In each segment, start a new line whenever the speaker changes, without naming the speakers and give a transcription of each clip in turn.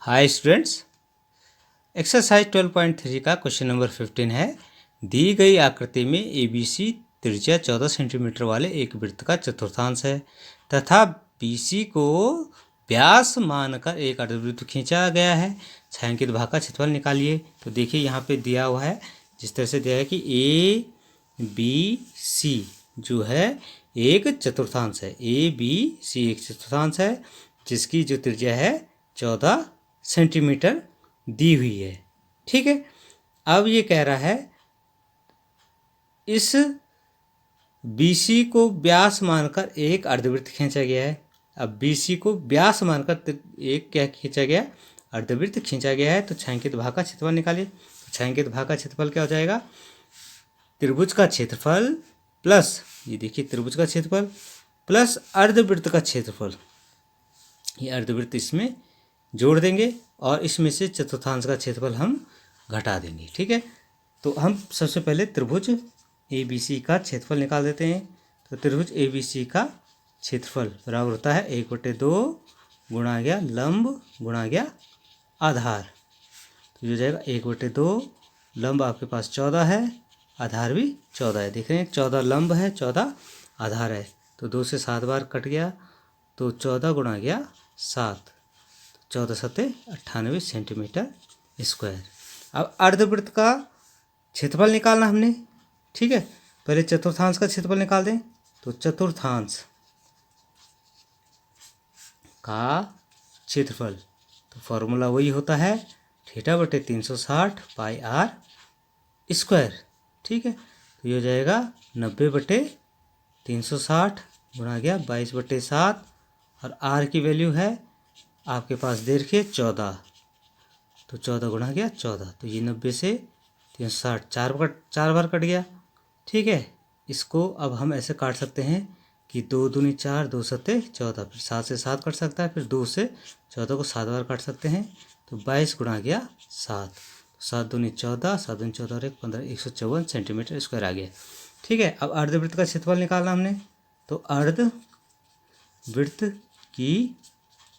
Hi students, exercise 12.3 का question number 15 है। दी गई आकृति में ABC त्रिज्या 14 सेंटीमीटर वाले एक वृत्त का चतुर्थांश है तथा BC को व्यास मानकर एक अर्धवृत्त खींचा गया है। छायांकित भाग का क्षेत्रफल निकालिए। तो देखिए यहाँ पे दिया हुआ है, जिस तरह से दिया है कि ABC जो है एक चतुर्थांश है। ABC एक चतुर्थांश है जिसकी जो त्रिज्या है 14 सेंटीमीटर दी हुई है। ठीक है, अब ये कह रहा है इस BC को व्यास मानकर एक अर्धवृत्त खींचा गया है। अब BC को व्यास मानकर एक क्या खींचा गया, अर्धवृत्त खींचा गया है। तो छायांकित भाग का क्षेत्रफल निकालिए। तो छायांकित भाग का क्षेत्रफल क्या हो जाएगा, त्रिभुज का क्षेत्रफल प्लस, ये देखिए त्रिभुज का क्षेत्रफल प्लस अर्धवृत्त का क्षेत्रफल। ये अर्धवृत्त इसमें जोड़ देंगे और इसमें से चतुर्थांश का क्षेत्रफल हम घटा देंगे। ठीक है, तो हम सबसे पहले त्रिभुज ABC का क्षेत्रफल निकाल देते हैं। तो त्रिभुज ABC का क्षेत्रफल बराबर होता है 1/2 गुणा गया लंब गुणा गया आधार। तो ये हो जाएगा 1/2। लंब आपके पास 14 है, आधार भी 14 है। देख रहे हैं 14 लंब है, 14 आधार है। तो 2 से 7 बार कट गया, तो 14 गुणा गया 7, 14 सत्ते 98 सेंटीमीटर स्क्वायर। अब अर्धवृत्त का क्षेत्रफल निकालना हमने। ठीक है, पहले चतुर्थांश का क्षेत्रफल निकाल दें। तो चतुर्थांश का क्षेत्रफल, तो फॉर्मूला वही होता है θ/360 πr स्क्वायर। ठीक है, तो ये हो जाएगा 90/360 गुणा गया 22/7 और r की वैल्यू है आपके पास दे रखिए 14। तो 14 गुणा गया 14, तो ये 90 से 360 चार बार कट गया। ठीक है, इसको अब हम ऐसे काट सकते हैं कि 2 दूनी 4, 2 सत्ते 14, फिर 7 से 7 कट सकता है, फिर 2 से 14 को 7 बार काट सकते हैं। तो 22 गुणा गया 7, 7 दूनी 14, 7 दूनी 14 और 1 15, 154 सेंटीमीटर स्क्वायर आ गया। ठीक है, अब अर्धवृत्त का क्षेत्रफल निकालना हमने। तो अर्धवृत्त की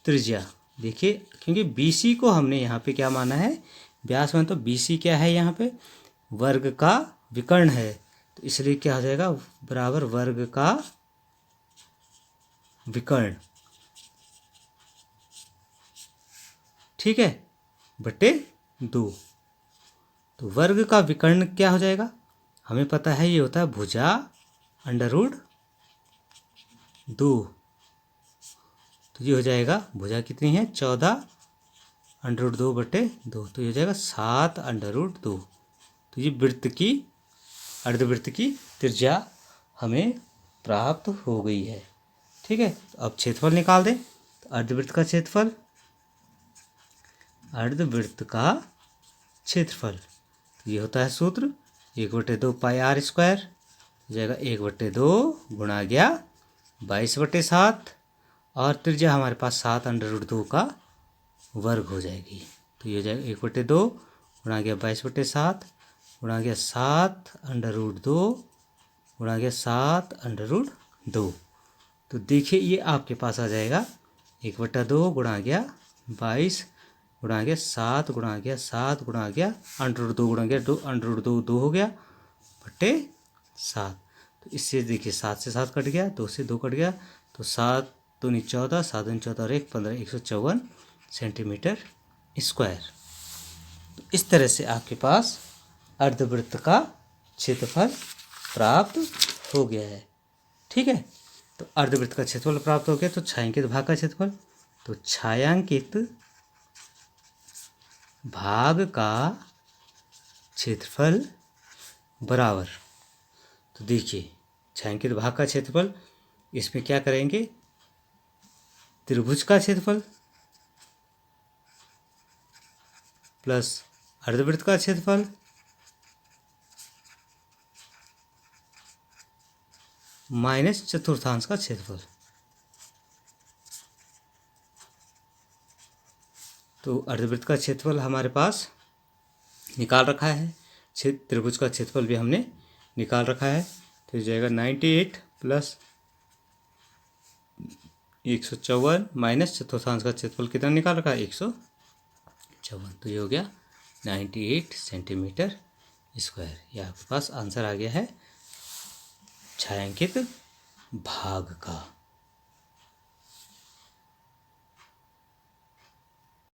त्रिज्या देखिए, क्योंकि BC को हमने यहाँ पे क्या माना है, व्यास में, तो BC क्या है यहाँ पे, वर्ग का विकर्ण है। तो इसलिए क्या हो जाएगा, बराबर वर्ग का विकर्ण। ठीक है, बटे 2। तो वर्ग का विकर्ण क्या हो जाएगा, हमें पता है ये होता है भुजा √2। तो ये हो जाएगा, भुजा कितनी है 14 √2/2, तो ये हो जाएगा 7 √2। तो ये वृत्त की, अर्धवृत्त की त्रिज्या हमें प्राप्त हो गई है। ठीक है, तो अब क्षेत्रफल निकाल दें। तो अर्धवृत्त का क्षेत्रफल, अर्धवृत्त का क्षेत्रफल, तो ये होता है सूत्र 1/2 πr स्क्वायर। हो जाएगा 1/2 गुणा गया 22/7 और त्रिज्या हमारे पास 7 √2 का वर्ग हो जाएगी। तो ये हो जाएगा 1/2 गुणा गया 22/7 गुणा गया 7 √2 गुणा गया 7 √2। तो देखिए ये आपके पास आ जाएगा 1/2 गुणा गया 22 गुणा गया 7 गुणा गया 7 गुणा गया √2 गुणा गया 2 √2 2 हो गया बटे 7। तो इससे देखिए 7 से 7 कट गया, 2 से 2 कट गया, तो 7 दूनी 14, 7 दूनी 14 और 1 15, 154 सेंटीमीटर स्क्वायर। तो इस तरह से आपके पास अर्धवृत्त का क्षेत्रफल प्राप्त हो गया है। ठीक है, तो अर्धवृत्त का क्षेत्रफल प्राप्त हो गया। तो छायांकित भाग का क्षेत्रफल, तो छायांकित भाग का क्षेत्रफल बराबर, तो देखिए छायांकित भाग का क्षेत्रफल, इसमें क्या करेंगे, त्रिभुज का क्षेत्रफल प्लस अर्धवृत्त का क्षेत्रफल माइनस चतुर्थांश का क्षेत्रफल। तो अर्धवृत्त का क्षेत्रफल हमारे पास निकाल रखा है, त्रिभुज का क्षेत्रफल भी हमने निकाल रखा है। तो जाएगा 98 प्लस 154 माइनस चतुर्थांश का क्षेत्रफल कितना निकाल रखा है, 54, तो ये हो गया 98 सेंटीमीटर स्क्वायर। ये आपके पास आंसर आ गया है छायांकित भाग का।